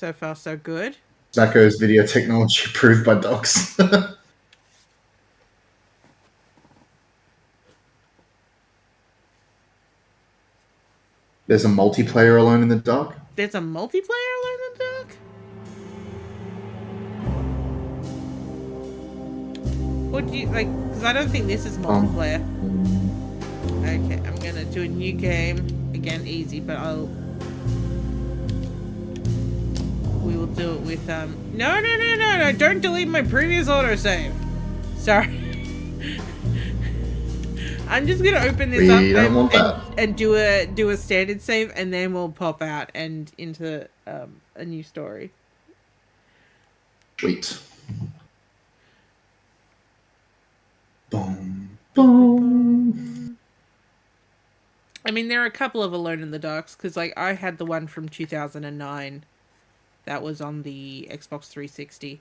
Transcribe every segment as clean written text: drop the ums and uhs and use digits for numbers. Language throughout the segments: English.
So far, so good. Zacho's video technology approved by docs. There's a multiplayer Alone in the Dark. There's a multiplayer Alone in the Dark? What do you like? Because I don't think this is multiplayer. Okay, I'm gonna do a new game again, easy, but we will do it with No! Don't delete my previous autosave. Sorry. I'm just gonna open this up and do a standard save, and then we'll pop out and into a new story. Sweet. Boom, boom. I mean, there are a couple of Alone in the Darks, because like I had the one from 2009 that was on the Xbox 360.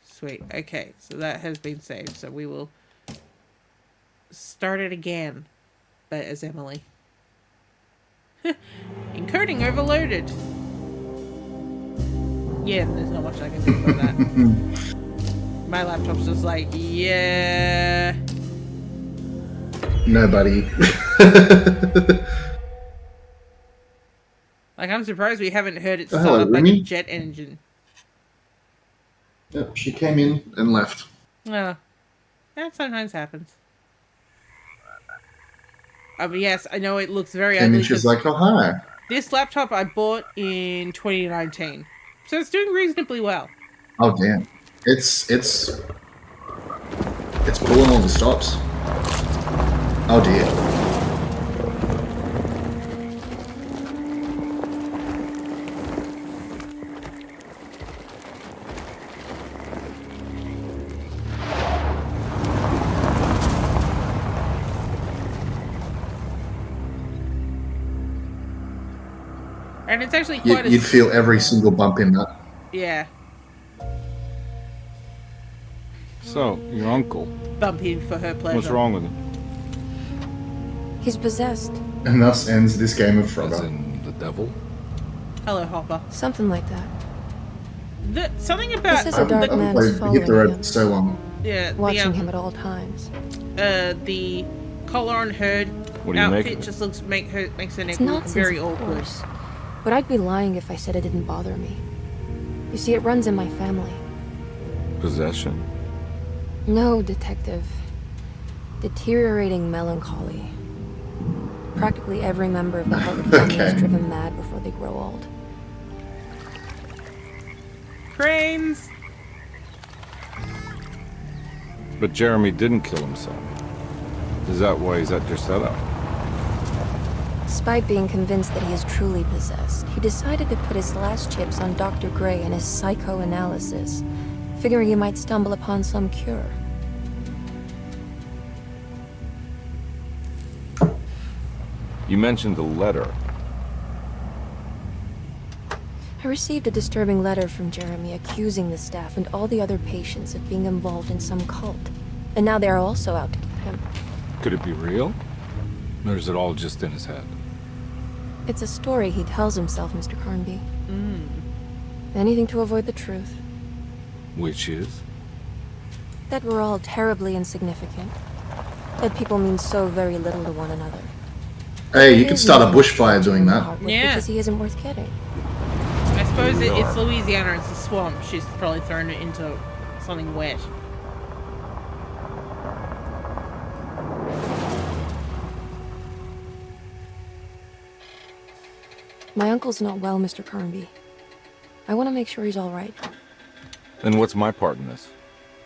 Sweet. Okay, so that has been saved, so we will start it again, but as Emily. Encoding overloaded. Yeah, there's not much I can do about that. My laptop's just like, yeah. Nobody. Like, I'm surprised we haven't heard it start up like a jet engine. Yep, she came in and left. Oh, that sometimes happens. But yes, I know it looks very ugly. And she's like, oh, hi. This laptop I bought in 2019. So it's doing reasonably well. Oh, damn. It's pulling all the stops. Oh, dear. And it's actually quite You'd feel every single bump in that. Yeah. So, your uncle. Bumping for her pleasure. What's wrong with him? He's possessed. And thus ends this game of Frogger. As in the devil? Hello, Hopper. Something like that. Something about... This is a dark man is following hit the road him. So long. Yeah. Watching him at all times. The collar on her outfit just makes her neck look very awkward. But I'd be lying if I said it didn't bother me. You see, it runs in my family. Possession? No, detective. Deteriorating melancholy. Practically every member of the Harvard family is driven mad before they grow old. Cranes! But Jeremy didn't kill himself. Is that why he's at your setup? Despite being convinced that he is truly possessed, he decided to put his last chips on Dr. Gray and his psychoanalysis, figuring he might stumble upon some cure. You mentioned the letter. I received a disturbing letter from Jeremy accusing the staff and all the other patients of being involved in some cult. And now they are also out to get him. Could it be real? Or is it all just in his head? It's a story he tells himself, Mr. Carnby. Anything to avoid the truth. Which is? That we're all terribly insignificant. That people mean so very little to one another. Hey, you could start a bushfire doing that. Yeah. Because he isn't worth getting. I suppose it's Louisiana, it's a swamp. She's probably thrown it into something wet. My uncle's not well, Mr. Carnby. I want to make sure he's all right. Then what's my part in this?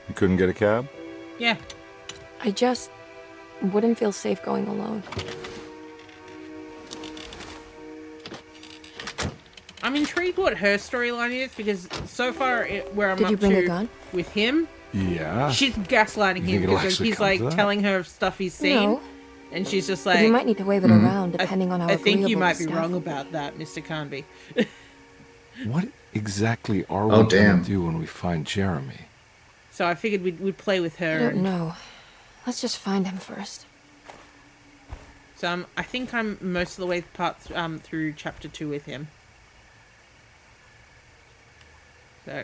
You couldn't get a cab? Yeah. I just wouldn't feel safe going alone. I'm intrigued what her storyline is, because so far where I'm Did you up bring a to gun? with him, Yeah. she's gaslighting him because he's like telling her stuff he's seen. No. And she's just like, But you might need to wave it around depending on how I think you agreeable might the be staff wrong is. about that, Mr. Carnby. What exactly are we going to do when we find Jeremy? So I figured we'd play with her. I don't know. Let's just find him first. So I think I'm most of the way through chapter 2 with him. So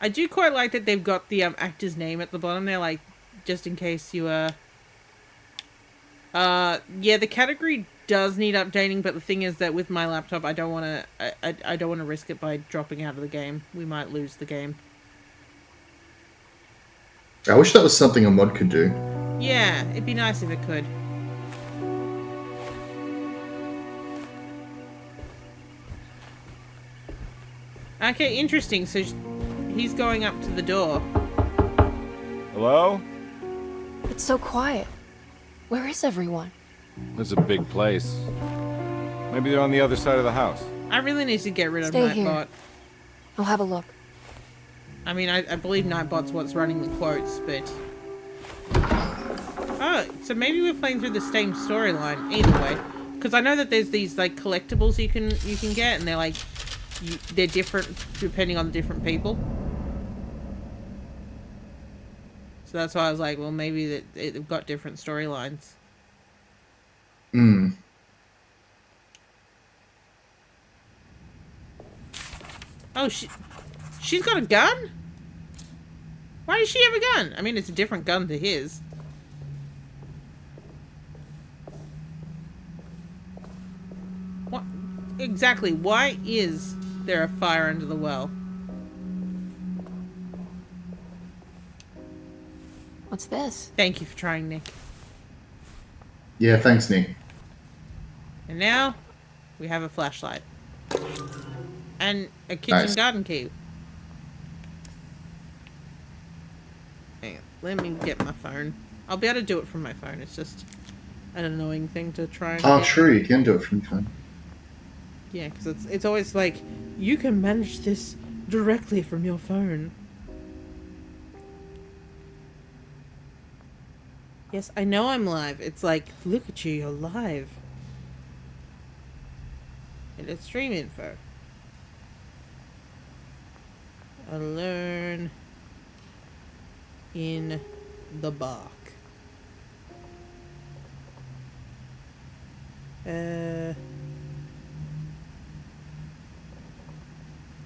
I do quite like that they've got the actor's name at the bottom there, like just in case you yeah, the category does need updating, but the thing is that with my laptop, I don't want to. I don't want to risk it by dropping out of the game. We might lose the game. I wish that was something a mod could do. Yeah, it'd be nice if it could. Okay, interesting. So he's going up to the door. Hello? It's so quiet. Where is everyone? This is a big place. Maybe they're on the other side of the house. I really need to get rid of Stay here. Nightbot. I'll have a look. I mean, I believe Nightbot's what's running the quotes, but... Oh, so maybe we're playing through the same storyline, either way. Because I know that there's these, like, collectibles you can get, and they're, like... they're different depending on the different people. So that's why I was like, well, maybe they've got different storylines. Hmm. Oh, she's got a gun? Why does she have a gun? I mean, it's a different gun to his. What exactly? Why is there a fire under the well? What's this? Thank you for trying, Nick. Yeah, thanks, Nick. And now we have a flashlight and a kitchen garden key. Hang on, let me get my phone. I'll be able to do it from my phone. It's just an annoying thing to try and Oh, get. true, you can do it from your phone. Yeah, because it's always like, you can manage this directly from your phone. Yes, I know I'm live. It's like, look at you, you're live. And it's stream info. Alone in the bark.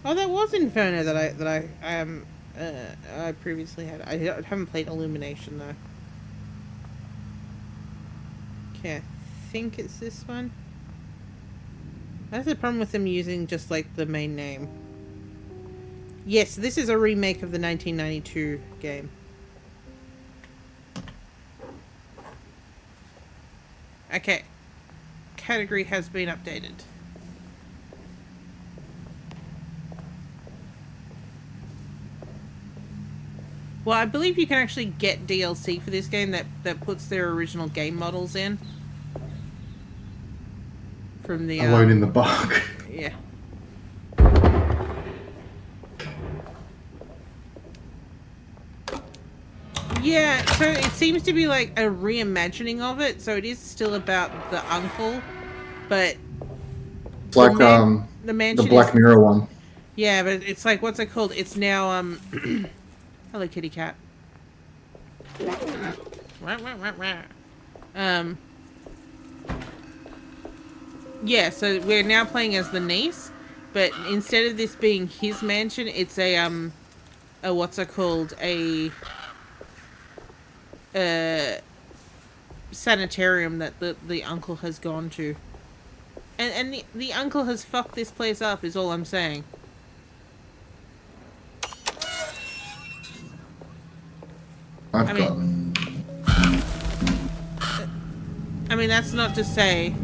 Oh, that was Inferno that I previously had. I haven't played Illumination though. Okay, I think it's this one. That's the problem with them using just like the main name. Yes, this is a remake of the 1992 game. Okay. Category has been updated. Well, I believe you can actually get DLC for this game that puts their original game models in. From the... Alone in the bark. Yeah. Yeah, so it seems to be like a reimagining of it, so it is still about the uncle, but... It's like the mansion the Black Mirror one. Yeah, but it's like, what's it called? It's now, hello, kitty cat. Yeah, so we're now playing as the niece, but instead of this being his mansion, it's a what's it called? A sanitarium that the uncle has gone to. And the uncle has fucked this place up, is all I'm saying. I mean, that's not to say...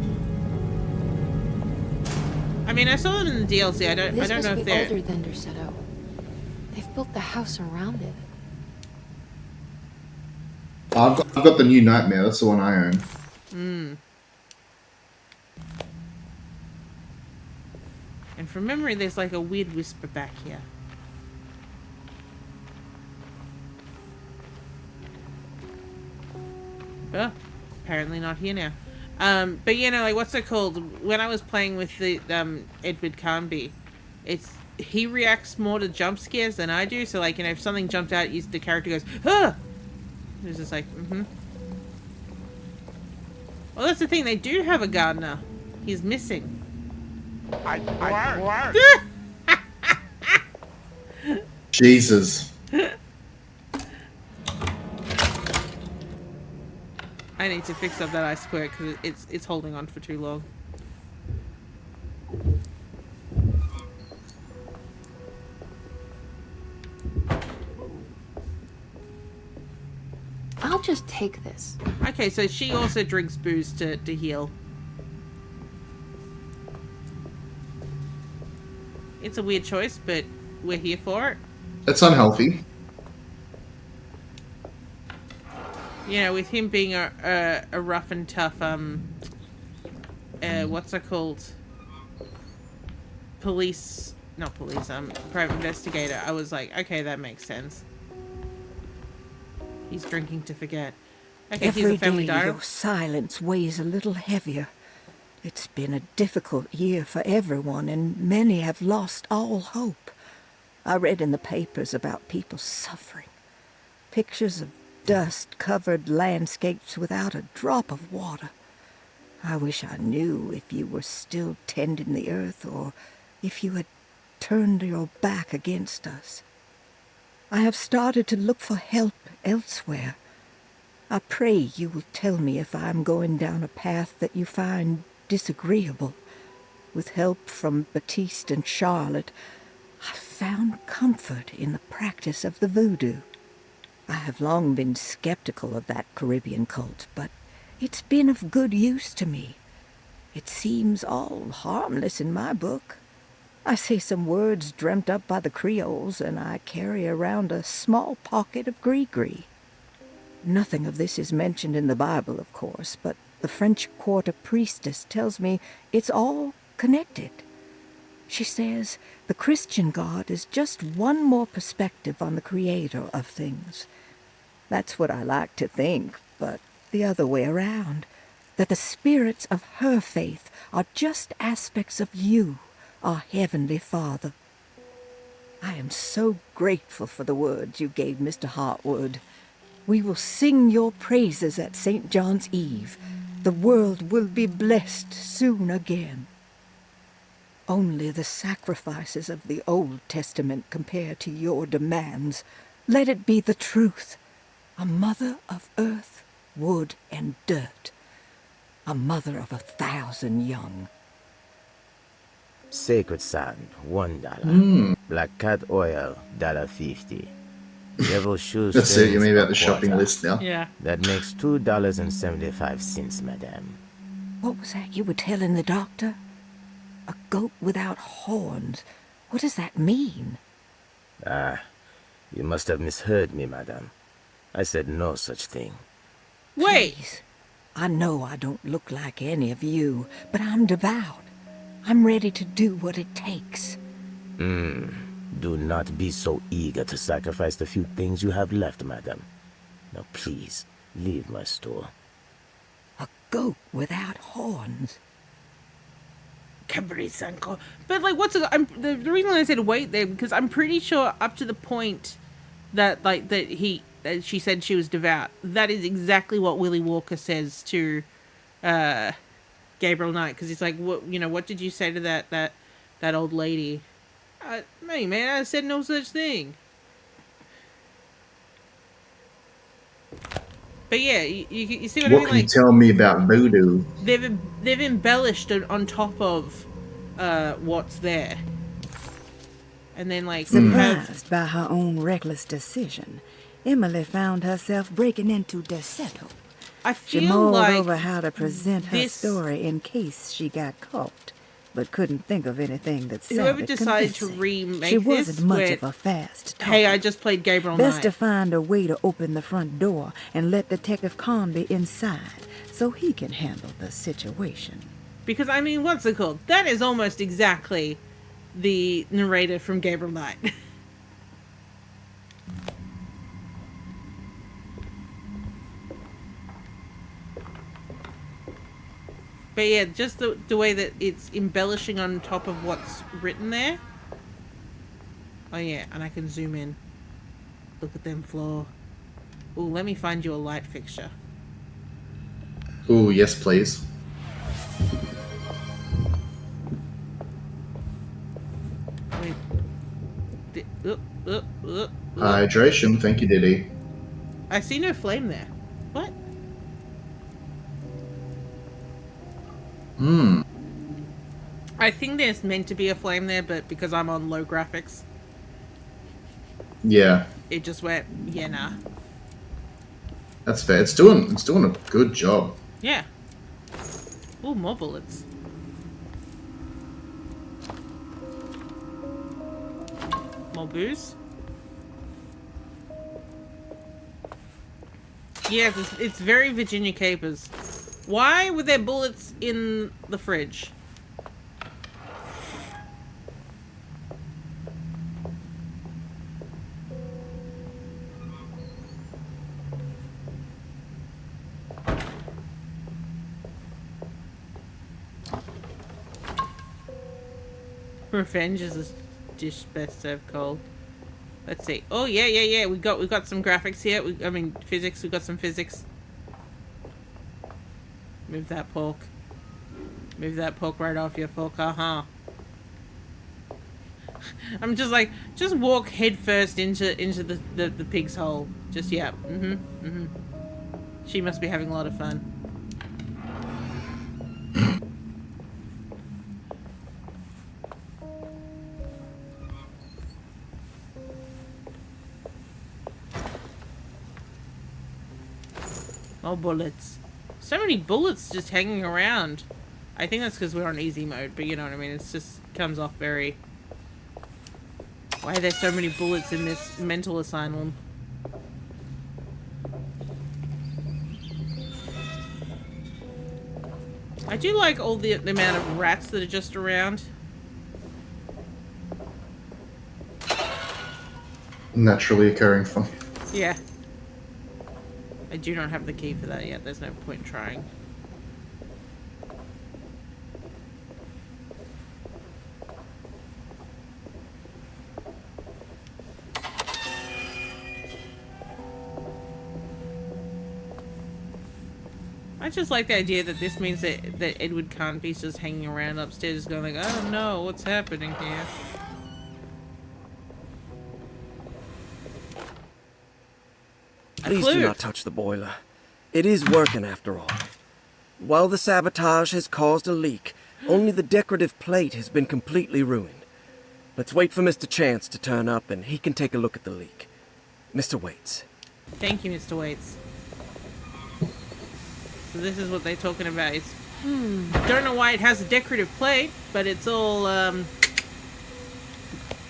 I mean, I saw them in the DLC. I don't know if they're... This must be older than Derceto. They've built the house around it. I've got the new Nightmare. That's the one I own. Hmm. And from memory, there's like a weird whisper back here. Oh, apparently not here now. But you know, like, what's it called? When I was playing with the Edward Carnby, he reacts more to jump scares than I do. So, like, you know, if something jumped out, the character goes, "Ah!" It's just like, Well, that's the thing. They do have a gardener. He's missing. Jesus. I need to fix up that ice square because it's holding on for too long. I'll just take this. Okay, so she also drinks booze to heal. It's a weird choice, but we're here for it. That's unhealthy. You know, with him being a rough and tough, what's it called? Private investigator. I was like, okay, that makes sense. He's drinking to forget. Okay, he's Every a family day diary. your silence weighs a little heavier. It's been a difficult year for everyone, and many have lost all hope. I read in the papers about people suffering. Pictures of dust-covered landscapes without a drop of water. I wish I knew if you were still tending the earth, or if you had turned your back against us. I have started to look for help elsewhere. I pray you will tell me if I am going down a path that you find disagreeable. With help from Baptiste and Charlotte, I found comfort in the practice of the voodoo. I have long been skeptical of that Caribbean cult, but it's been of good use to me. It seems all harmless in my book. I say some words dreamt up by the Creoles, and I carry around a small pocket of gris-gris. Nothing of this is mentioned in the Bible, of course, but the French Quarter priestess tells me it's all connected. She says the Christian God is just one more perspective on the creator of things. That's what I like to think, but the other way around, that the spirits of her faith are just aspects of you, our Heavenly Father. I am so grateful for the words you gave Mr. Hartwood. We will sing your praises at St. John's Eve. The world will be blessed soon again. Only the sacrifices of the Old Testament compare to your demands. Let it be the truth. A mother of earth, wood, and dirt. A mother of 1,000 young. Sacred sand, $1. Black cat oil, $1.50. Devil shoes. That's it. You made out the $1.25. shopping list now. Yeah. That makes $2.75, madame. What was that you were telling the doctor? A goat without horns. What does that mean? You must have misheard me, madame. I said no such thing. Wait. Please. I know I don't look like any of you, but I'm devout. I'm ready to do what it takes. Do not be so eager to sacrifice the few things you have left, madame. Now please, leave my store. A goat without horns. Capri-Sanko. But like, the reason I said wait there, because I'm pretty sure up to the point that that she said she was devout, that is exactly what Willie Walker says to Gabriel Knight, because he's like, what did you say to that old lady? Me, man, I said no such thing. But yeah, you see what I What mean? can you Like, tell me about voodoo? they've embellished it on top of what's there, and then like you have Surprised by her own reckless decision, Emily found herself breaking into Deseto. I She feel mulled like over how to present her this- story in case she got caught, but couldn't think of anything that whoever sounded decided to convincing. remake She this wasn't much went, of a fast talker. hey, I just played Gabriel Best Knight. to find a way to open the front door and let Detective Conby inside so he can handle the situation. Because, I mean, what's it called? That is almost exactly the narrator from Gabriel Knight. But yeah, just the way that it's embellishing on top of what's written there. Oh yeah, and I can zoom in. Look at them floor. Ooh, let me find you a light fixture. Ooh, yes, please. Wait. Uh. Hydration, thank you, Diddy. I see no flame there. What? Hmm. I think there's meant to be a flame there, but because I'm on low graphics, Yeah, it just went, yeah, nah. that's fair. It's doing a good job. Yeah. Ooh, more bullets. More booze. Yeah, it's very Virginia Capers. Why were there bullets in the fridge? Revenge is a dish best served cold. Let's see. Oh yeah. We got some graphics here. I mean physics. We got some physics. Move that pork. Move that pork right off your fork. Uh-huh. I'm just like, just walk head first into the pig's hole. Just yeah. She must be having a lot of fun. Oh, bullets. So many bullets just hanging around. I think that's because we're on easy mode, but you know what I mean? It's just comes off very... Why are there so many bullets in this mental asylum? I do like all the amount of rats that are just around. Naturally occurring fun. Yeah. I do not have the key for that yet. There's no point in trying. I just like the idea that this means that Edward can't be just hanging around upstairs going like, oh no, what's happening here? Please do not touch the boiler. It is working after all. While the sabotage has caused a leak, only the decorative plate has been completely ruined. Let's wait for Mr. Chance to turn up and he can take a look at the leak. Mr. Waits. Thank you, Mr. Waits. So this is what they're talking about. It's don't know why it has a decorative plate, but it's all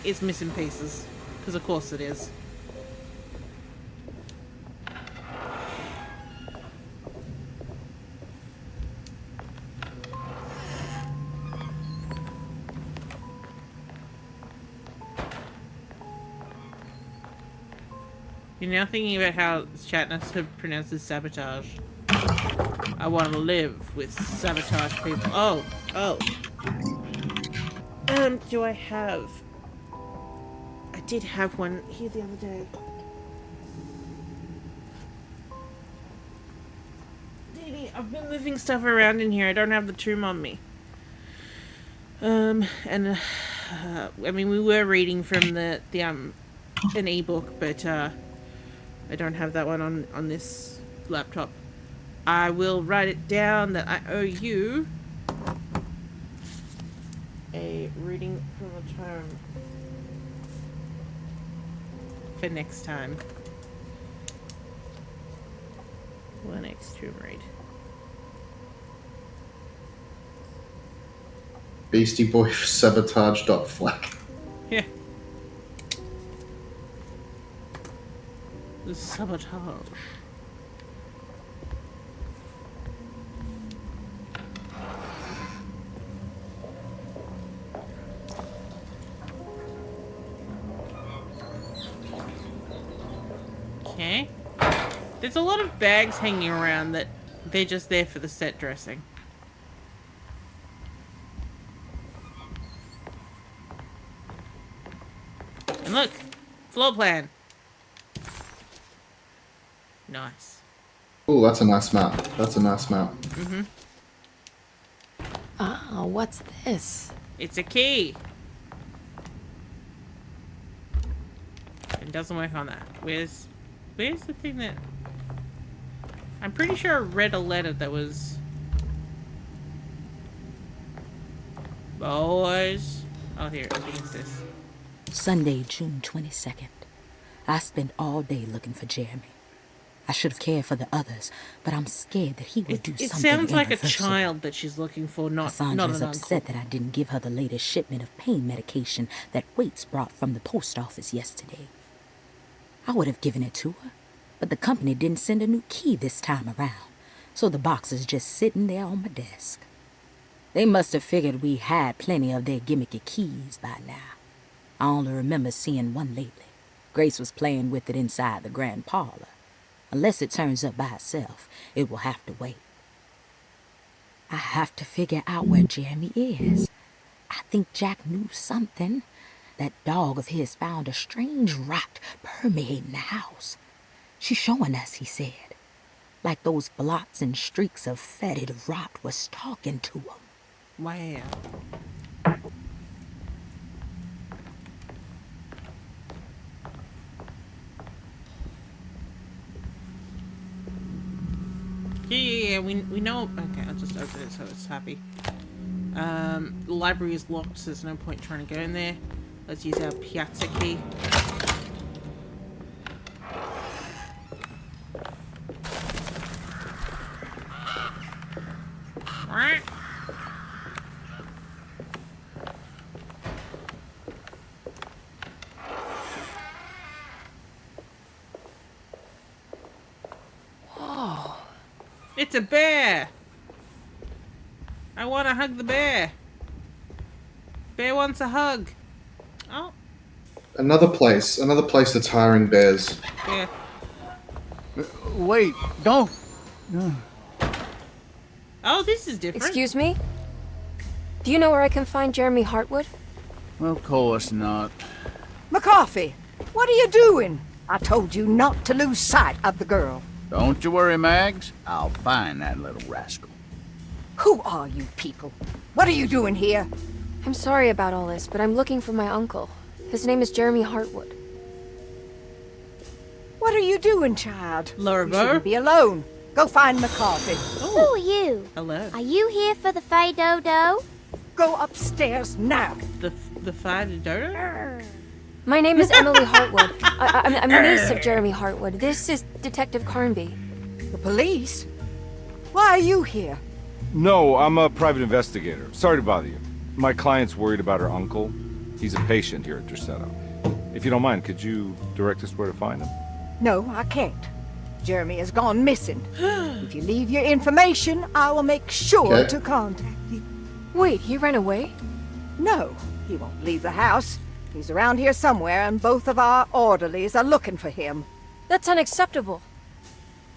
it's missing pieces. Because of course it is. You're now thinking about how Shatner pronounces sabotage. I want to live with sabotage people. Oh. Do I have... I did have one here the other day. Dee, I've been moving stuff around in here. I don't have the tomb on me. I mean, we were reading from an ebook, but I don't have that one on this laptop. I will write it down that I owe you a reading from the tome for next time. One next tomb read. Beastie Boy for sabotage.flack. Yeah. The sabotage. Okay. There's a lot of bags hanging around that they're just there for the set dressing. And look, floor plan. Nice. Oh, that's a nice map. That's a nice map. Oh, what's this? It's a key. It doesn't work on that. Where's the thing that... I'm pretty sure I read a letter that was... Boys. Oh, here. I think it's this. Sunday, June 22nd. I spent all day looking for Jeremy. I should have cared for the others, but I'm scared that he would do It something sounds like a irreversible. child that she's looking for, not an Cassandra's uncle. upset that I didn't give her the latest shipment of pain medication that Waits brought from the post office yesterday. I would have given it to her, but the company didn't send a new key this time around, so the box is just sitting there on my desk. They must have figured we had plenty of their gimmicky keys by now. I only remember seeing one lately. Grace was playing with it inside the grand parlor. Unless it turns up by itself, it will have to wait. I have to figure out where Jeremy is. I think Jack knew something. That dog of his found a strange rot permeating the house. She's showing us, he said. Like those blots and streaks of fetid rot was talking to him. Wow. Yeah, we know. Okay, I'll just open it so it's happy. The library is locked, so there's no point trying to go in there. Let's use our piazza key. Whoa. It's a bear! I want to hug the bear. Bear wants a hug. Oh, Another place that's hiring bears. yeah. Wait, don't. Oh, this is different. Excuse me? Do you know where I can find Jeremy Hartwood? Of course not. McCarthy, what are you doing? I told you not to lose sight of the girl. Don't you worry, Mags. I'll find that little rascal. Who are you people? What are you doing here? I'm sorry about all this, but I'm looking for my uncle. His name is Jeremy Hartwood. What are you doing, child? Laura You Burr? shouldn't be alone. Go find McCarthy. Who are you? Hello. Are you here for the Fay Dodo? Go upstairs now. The fire dodo? My name is Emily Hartwood. I'm the niece of Jeremy Hartwood. This is Detective Carnby. The police? Why are you here? No, I'm a private investigator. Sorry to bother you. My client's worried about her uncle. He's a patient here at Derceto. If you don't mind, could you direct us where to find him? No, I can't. Jeremy has gone missing. If you leave your information, I will make sure Okay. to contact you. Wait, he ran away? No, he won't leave the house. He's around here somewhere, and both of our orderlies are looking for him. That's unacceptable.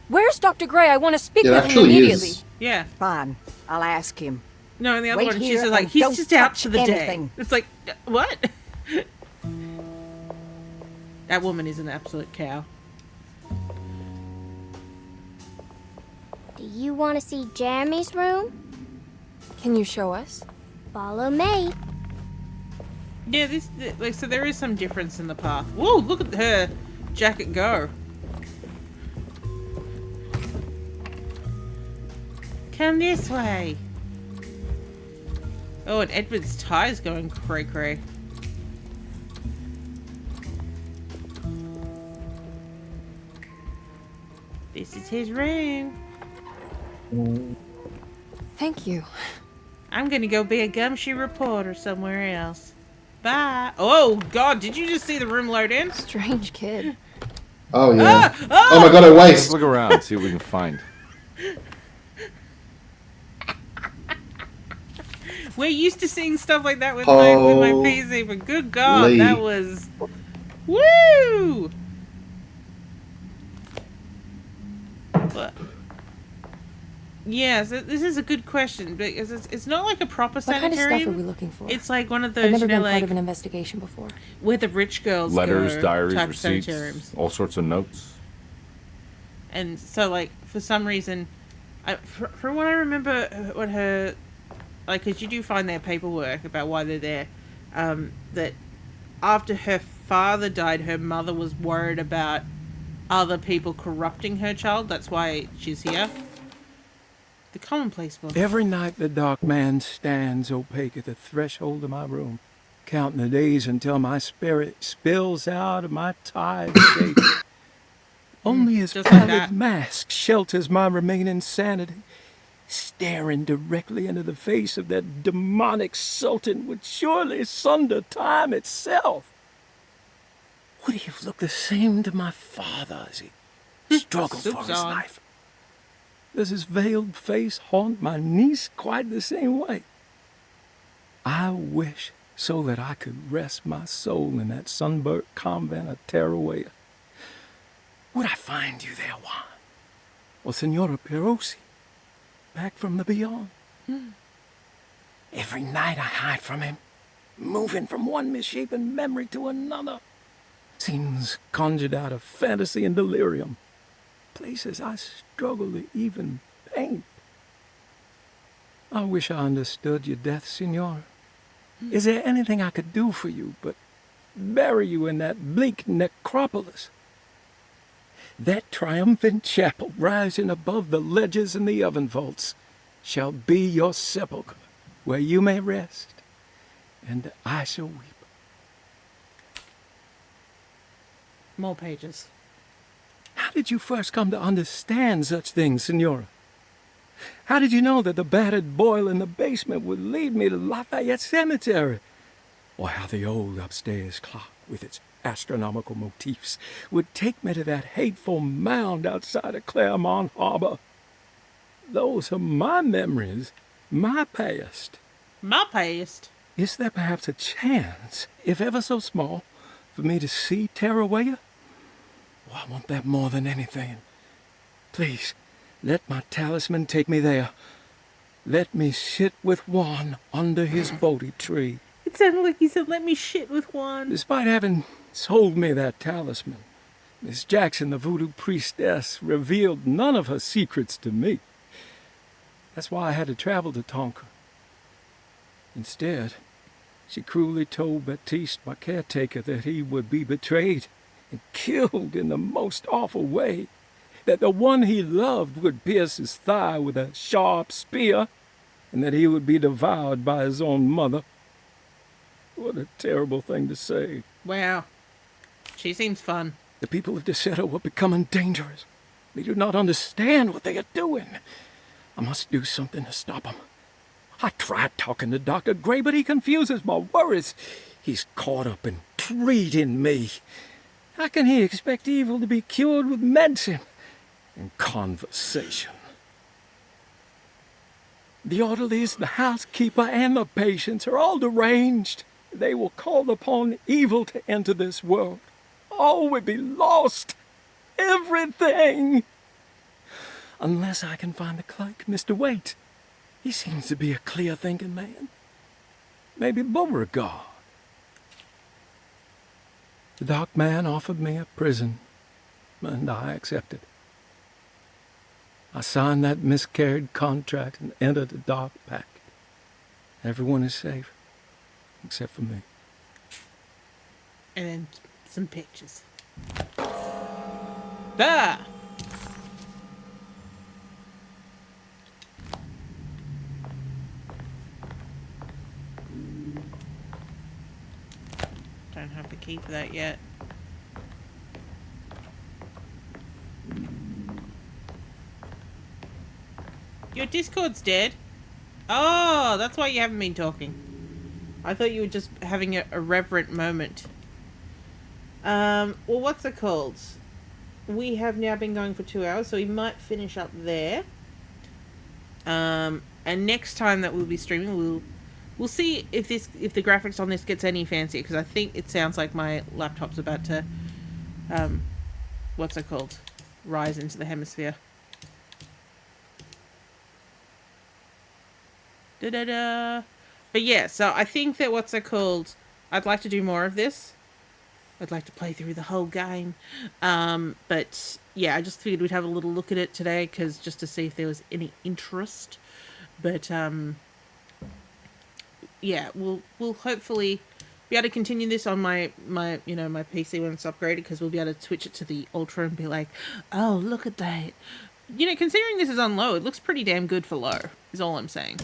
Where's Dr. Gray? I want to speak It with him actually immediately. is. Yeah. Fine, I'll ask him. No, and the other Wait one, she's here just like, and he's don't just out touch for the anything. day. It's like, what? That woman is an absolute cow. Do you want to see Jeremy's room? Can you show us? Follow me. Yeah, like, so there is some difference in the path. Whoa, look at her jacket go. Come this way. Oh, and Edward's tie's going cray-cray. This is his room. Thank you. I'm gonna go be a gumshoe reporter somewhere else. Bye. Oh, God, did you just see the room load in? Strange kid. Oh yeah. Ah! Oh my god, I Let's waste. look around, see what we can find. We're used to seeing stuff like that with my Holy. PC, but good God, that was... Woo! But... Yeah, so this is a good question, because it's not like a proper What kind of stuff are we sanitarium. looking for? It's like one of I've those, never you know, been part like, of an investigation before. where the rich girls Letters, go diaries, type receipts, sanitariums. all sorts of notes. And so, like, for some reason, from what I remember, what her, like, because you do find their paperwork about why they're there, that after her father died, her mother was worried about other people corrupting her child. That's why she's here. The commonplace book. Every night the dark man stands opaque at the threshold of my room, counting the days until my spirit spills out of my tired shape. Only his just like pallid that. mask shelters my remaining sanity. Staring directly into the face of that demonic sultan would surely sunder time itself. Would he have looked the same to my father as he struggled for Soup's his on. life? Does his veiled face haunt my niece quite the same way? I wish so that I could rest my soul in that sunburnt convent of Tarawea. Would I find you there, Juan? Or Senora Perosi, back from the beyond? Every night I hide from him, moving from one misshapen memory to another. Scenes conjured out of fantasy and delirium. Places I struggle to even paint. I wish I understood your death, Senora. Is there anything I could do for you but bury you in that bleak necropolis? That triumphant chapel rising above the ledges and the oven vaults shall be your sepulchre, where you may rest, and I shall weep. More pages. How did you first come to understand such things, Senora? How did you know that the battered boil in the basement would lead me to Lafayette Cemetery? Or how the old upstairs clock, with its astronomical motifs, would take me to that hateful mound outside of Claremont Harbor? Those are my memories, my past. My past? Is there perhaps a chance, if ever so small, for me to see Tarawea? Oh, I want that more than anything. Please, let my talisman take me there. Let me sit with Juan under his Bodhi tree. It sounded like he said, let me shit with Juan. Despite having sold me that talisman, Miss Jackson, the voodoo priestess, revealed none of her secrets to me. That's why I had to travel to Tonka. Instead, she cruelly told Baptiste, my caretaker, that he would be betrayed and killed in the most awful way, that the one he loved would pierce his thigh with a sharp spear, and that he would be devoured by his own mother. What a terrible thing to say. Wow. She seems fun. The people of Deseto are becoming dangerous. They do not understand what they are doing. I must do something to stop them. I tried talking to Dr. Gray, but he confuses my worries. He's caught up in treating me. How can he expect evil to be cured with medicine and conversation? The orderlies, the housekeeper, and the patients are all deranged. They will call upon evil to enter this world. All will be lost. Everything. Unless I can find the clerk, Mr. Waite. He seems to be a clear-thinking man. Maybe Beauregard. The dark man offered me a prison, and I accepted. I signed that miscarried contract and entered the dark pact. Everyone is safe, except for me. And then some pictures. There! Don't have the key for that yet. Your Discord's dead. Oh, that's why you haven't been talking. I thought you were just having a reverent moment. Well, what's it called? We have now been going for 2 hours, so we might finish up there. And next time that we'll be streaming, we'll see if the graphics on this gets any fancier, because I think it sounds like my laptop's about to, what's it called? Rise into the hemisphere. Da-da-da. But yeah, so I think that what's it called? I'd like to do more of this. I'd like to play through the whole game. But yeah, I just figured we'd have a little look at it today, because just to see if there was any interest. But yeah, we'll hopefully be able to continue this on my my PC when it's upgraded, because we'll be able to switch it to the Ultra and be like, oh, look at that. Considering this is on low, it looks pretty damn good for low, is all I'm saying.